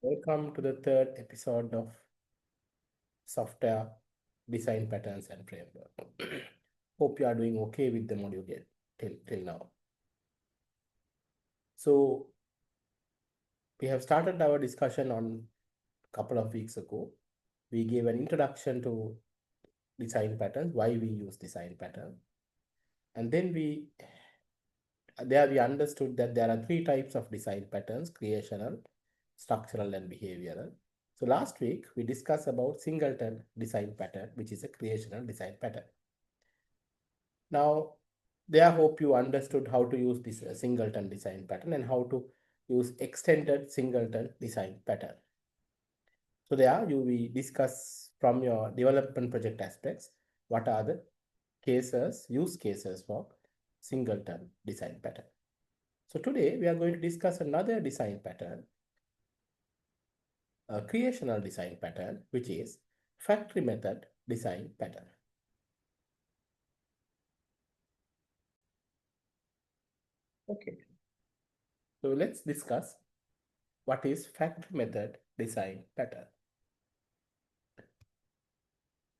Welcome to the third episode of Software Design Patterns and Framework. Hope you are doing okay with the module yet till now. So we have started our discussion on a couple of weeks ago. We gave an introduction to design patterns, why we use design pattern. And then we understood that there are three types of design patterns: creational, structural, and behavioral. So last week we discussed about singleton design pattern, which is a creational design pattern. Now, I hope you understood how to use this singleton design pattern and how to use extended singleton design pattern. So we discuss from your development project aspects, what are the use cases for singleton design pattern. So today we are going to discuss another design pattern, a creational design pattern, which is factory method design pattern. Okay, so let's discuss what is factory method design pattern.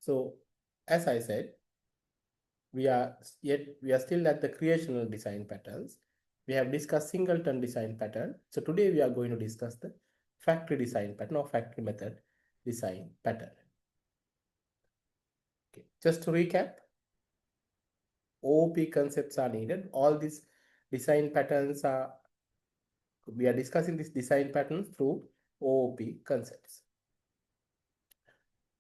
So as I said, we are still at the creational design patterns. We have discussed singleton design pattern. So today we are going to discuss the factory design pattern or factory method design pattern. Okay. Just to recap, OOP concepts are needed. All these design patterns we are discussing this design pattern through OOP concepts.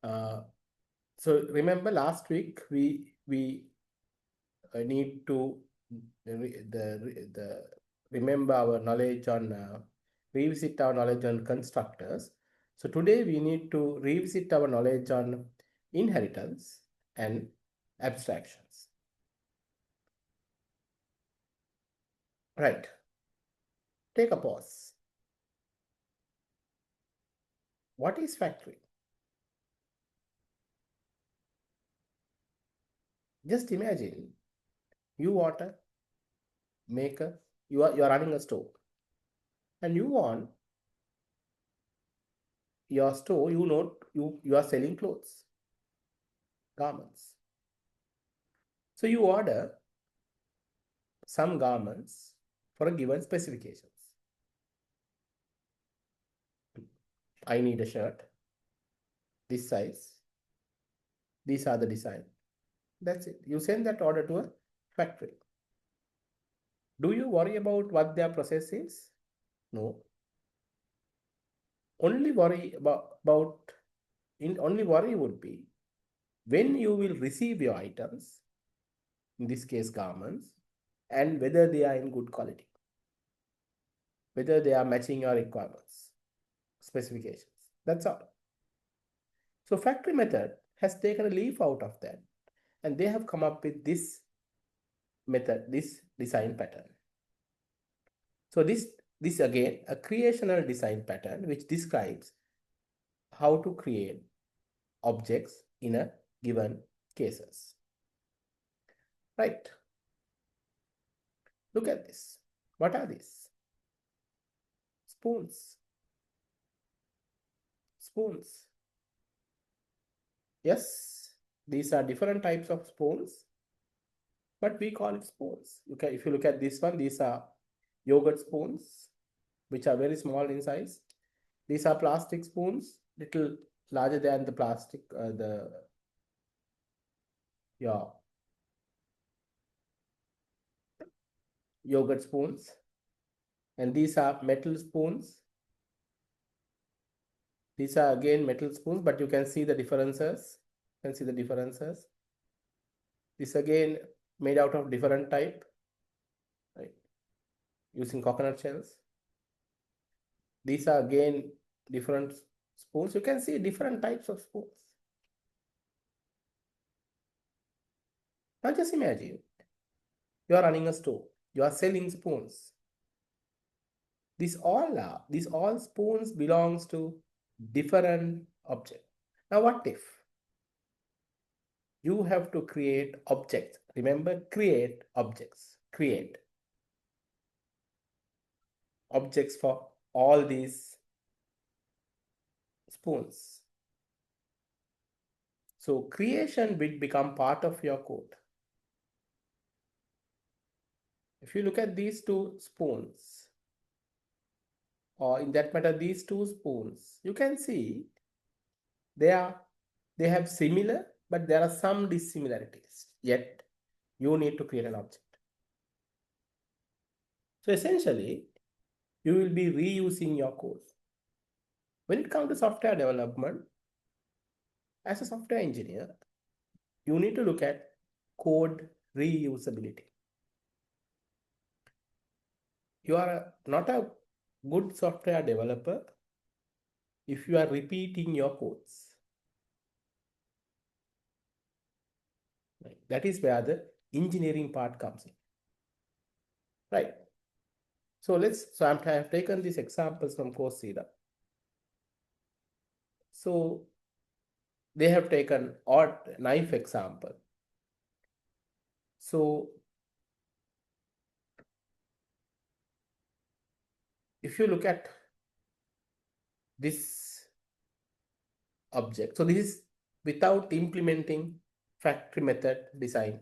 So remember last week we need to remember our knowledge on revisit our knowledge on constructors. So today we need to revisit our knowledge on inheritance and abstractions. Right. Take a pause. What is factory? Just imagine you want a maker, you are running a store and you want your store, you are selling clothes, garments. So you order some garments for a given specifications. I need a shirt, this size, these are the design. That's it. You send that order to a factory. Do you worry about what their process is? No. Only worry only worry would be when you will receive your items, in this case garments, and whether they are in good quality, whether they are matching your requirements, specifications. That's all. So factory method has taken a leaf out of that, and they have come up with this method, this design pattern. So this again a creational design pattern which describes how to create objects in a given cases. Right. Look at this. What are these? Spoons. Spoons. Yes, these are different types of spoons, but we call it spoons. Okay, if you look at this one, these are yogurt spoons, which are very small in size. These are plastic spoons, little larger than the plastic, yogurt spoons. And these are metal spoons. These are again metal spoons, but you can see the differences. You can see the differences. This again made out of different type, right? Using coconut shells. These are again different spoons. You can see different types of spoons. Now just imagine you are running a store. You are selling spoons. These all spoons belongs to different object. Now what if you have to create objects? Remember, create objects. Create objects for all these spoons. So creation will become part of your code. If you look at these two spoons, or in that matter, these two spoons, you can see they have similar, but there are some dissimilarities. Yet you need to create an object. So essentially, you will be reusing your code. When it comes to software development, as a software engineer, you need to look at code reusability. You are not a good software developer if you are repeating your codes. Right? That is where the engineering part comes in. Right. So I have taken these examples from Coursera. So they have taken odd knife example. So if you look at this object, so this is without implementing factory method design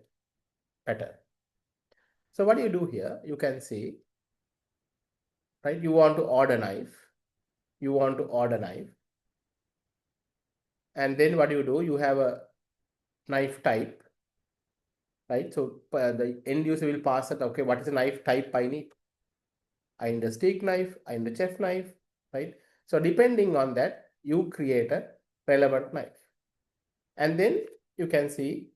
pattern. So what you do here, you can see, right? You want to order knife. You want to order knife. And then what you do, you have a knife type, right? So the end user will pass it, okay, what is the knife type I need? I need a steak knife, I need a chef knife, right? So depending on that, you create a relevant knife. And then you can see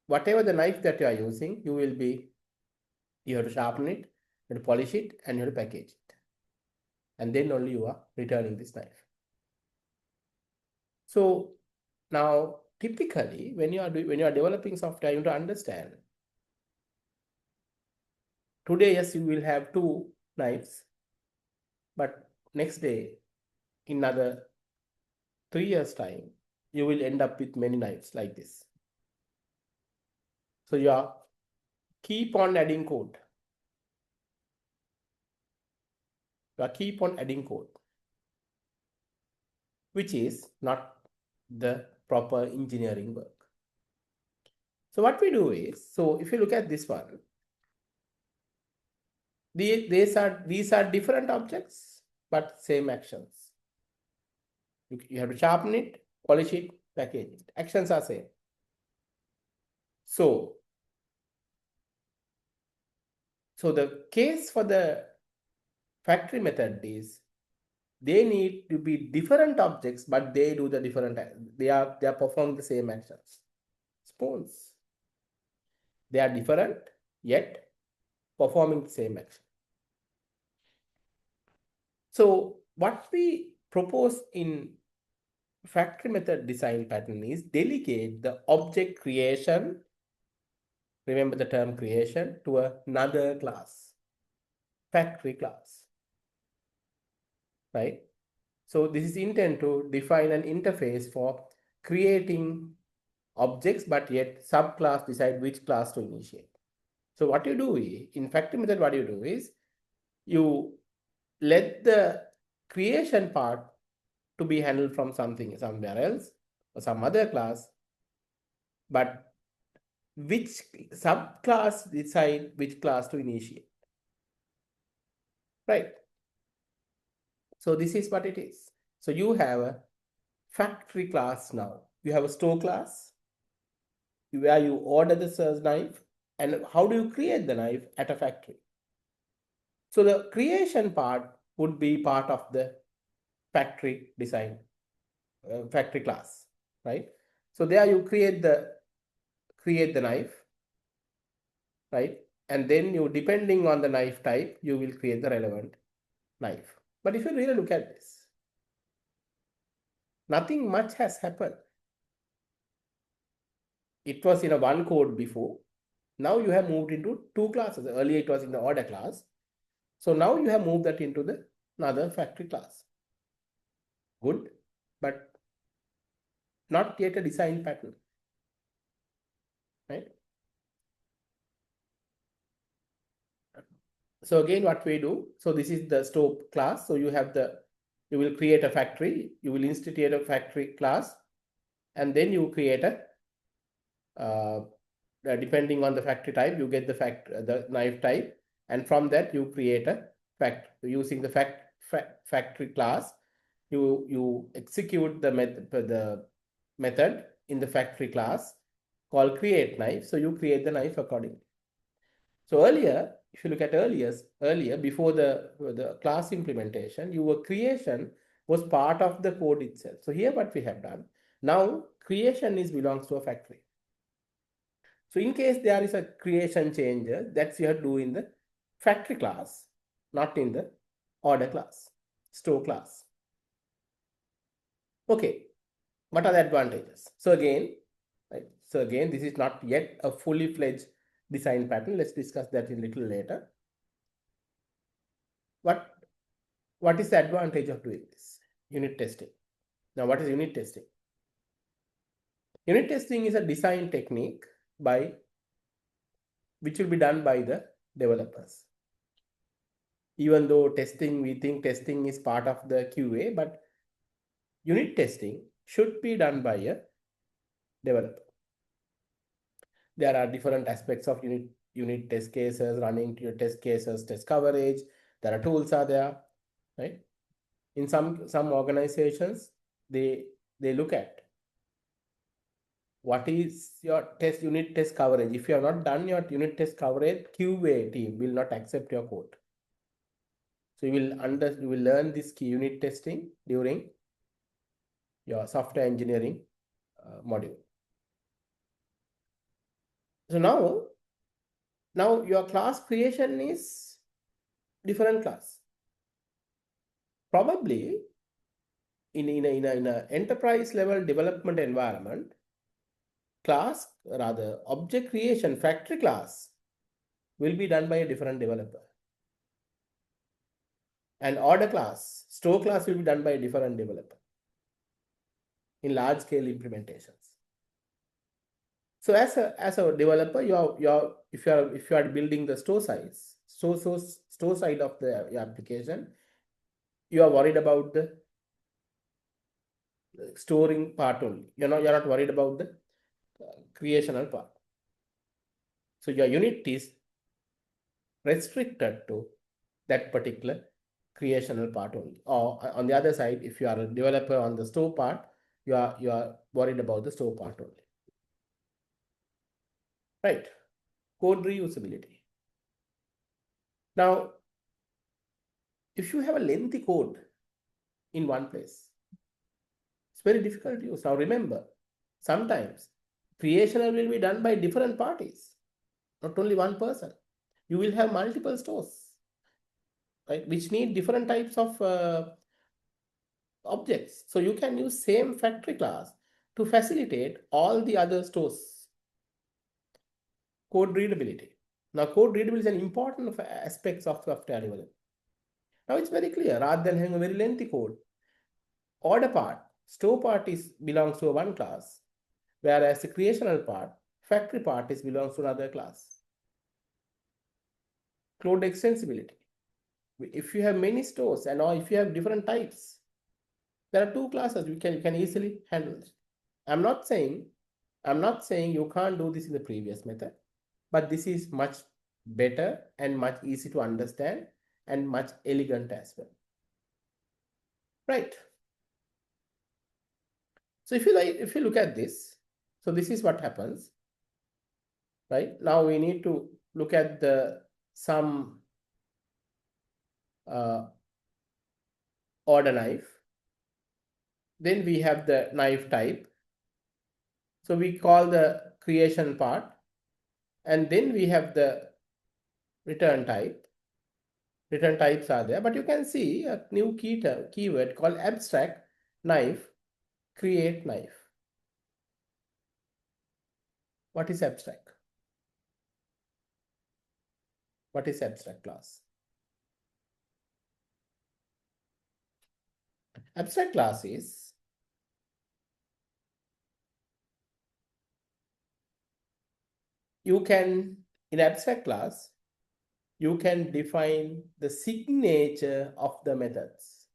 whatever the knife that you are using, you have to sharpen it, you have to polish it, and you have to package it. And then only you are returning this knife. So now typically when you are developing software, you have to understand today, yes, you will have two knives, but next day, in another 3 years' time, you will end up with many knives like this. So you are keep on adding code. You are keep on adding code, which is not the proper engineering work. So what we do is, so if you look at this one, these are different objects, but same actions. You have to sharpen it, polish it, package it. Actions are same. So the case for the factory method is they need to be different objects, but they do the different, they are performing the same actions. Spoons. They are different, yet performing the same action. So what we propose in factory method design pattern is delegate the object creation, remember the term creation, to another class, factory class, right? So this is intended to define an interface for creating objects, but yet subclass decide which class to initiate. So what you do is, in factory method, what you do is you let the creation part to be handled from somewhere else or some other class, but which subclass decide which class to initiate, right? So this is what it is. So you have a factory class now. You have a store class where you order the knife, and how do you create the knife at a factory? So the creation part would be part of the factory design, factory class, right? So there you create the knife, right? And then you, depending on the knife type, you will create the relevant knife. But if you really look at this, nothing much has happened. It was in a one code before. Now you have moved into two classes. Earlier it was in the order class. So now you have moved that into the another factory class. Good, but not yet a design pattern, right? So again, what we do, so this is the store class. So you have the You will create a factory, you will institute a factory class, and then you create a depending on the factory type, you get the knife type, and from that you create a using the factory class. You execute the method in the factory class called create knife. So you create the knife accordingly. So earlier, if you look at earlier before the class implementation, your creation was part of the code itself. So here what we have done, now creation belongs to a factory. So in case there is a creation change, that's you have to do in the factory class, not in the order class, store class. Okay, what are the advantages? So again, right? So again, this is not yet a fully fledged design pattern. Let's discuss that a little later. What is the advantage of doing this? Unit testing. Now, what is unit testing? Unit testing is a design technique which will be done by the developers. Even though we think testing is part of the QA, but unit testing should be done by a developer. There are different aspects of unit test cases, running your test cases, test coverage. There are tools are there, right? In some organizations, they look at what is your unit test coverage. If you have not done your unit test coverage, QA team will not accept your code. So you will learn this key unit testing during your software engineering module. So now your class creation is different class. Probably in a enterprise level development environment, object creation factory class will be done by a different developer. And order class, store class will be done by a different developer in large scale implementations. So as a developer, if you are building the store side of the application, you are worried about the storing part only. You're not worried about the creational part. So your unit is restricted to that particular creational part only. Or on the other side, if you are a developer on the store part, you are worried about the store part only. Right. Code reusability. Now, if you have a lengthy code in one place, it's very difficult to use. Now remember, sometimes creation will be done by different parties, not only one person. You will have multiple stores, right, which need different types of objects. So you can use same factory class to facilitate all the other stores. Code readability. Now, code readability is an important aspect of software development. Now it's very clear, rather than having a very lengthy code, order part, store part belongs to one class, whereas the creational part, factory part belongs to another class. Code extensibility. If you have many stores or if you have different types, there are two classes you can easily handle it. I'm not saying you can't do this in the previous method, but this is much better and much easy to understand and much elegant as well. Right. So if you look at this, so this is what happens. Right. Now we need to look at some order knife. Then we have the knife type. So we call the creation part. And then we have the return type. Return types are there, but you can see a new keyword called abstract knife, create knife. What is abstract? What is abstract class? Abstract class is in abstract class, you can define the signature of the methods.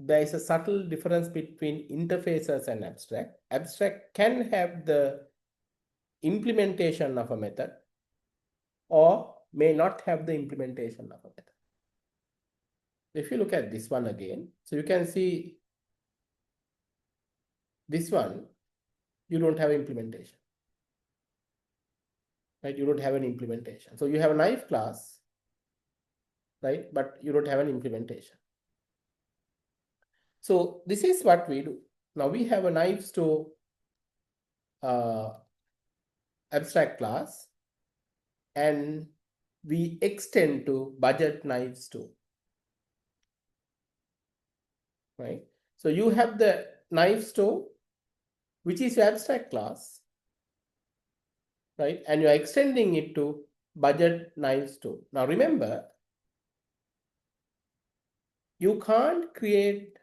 there is a subtle difference between interfaces and abstract. Abstract can have the implementation of a method or may not have the implementation of a method. If you look at this one again, so you can see this one, you don't have implementation, right? You don't have an implementation. So you have a knife class, right? But you don't have an implementation. So this is what we do. Now we have a knife store abstract class, and we extend to budget knife store, right? So you have the knife store, which is your abstract class, right? And you are extending it to budget knife store. Now remember, you can't create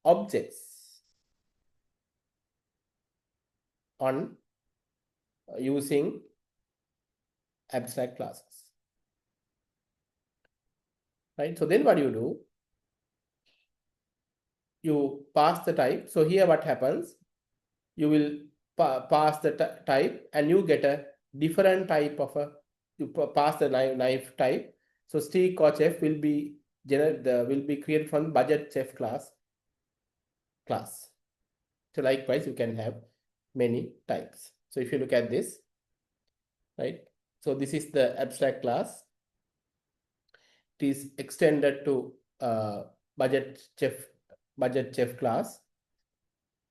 objects on using abstract classes, right? So then what do? You pass the type. So here what happens? You will pass the type and you get a different type of a, you pass the knife type. So Steve Chef will be created from budget chef class. So likewise, you can have many types. So if you look at this, right? So this is the abstract class. It is extended to budget chef class,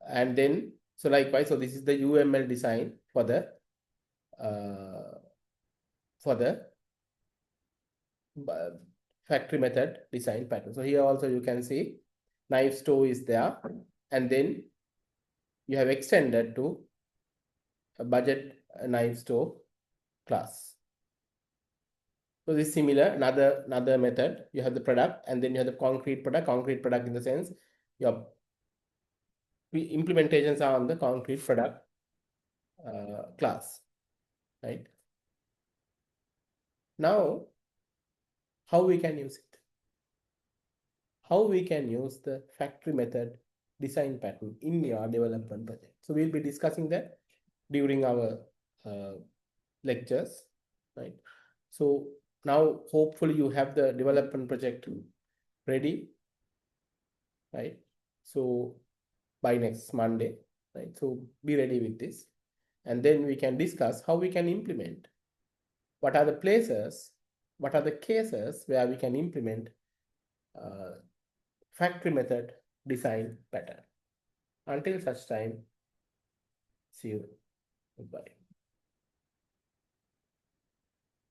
and then so likewise, so this is the UML design for the factory method design pattern. So here also you can see knife store is there, and then you have extended to a budget knife store class. So this is similar, another method. You have the product, and then you have the concrete product in the sense your implementations are on the concrete product class, right? Now, how we can use it? How we can use the factory method design pattern in your development project. So we'll be discussing that during our lectures, right? So now hopefully you have the development project ready, right? So by next Monday, right? So be ready with this, and then we can discuss how we can implement. What are the places, what are the cases where we can implement factory method design pattern. Until such time, see you.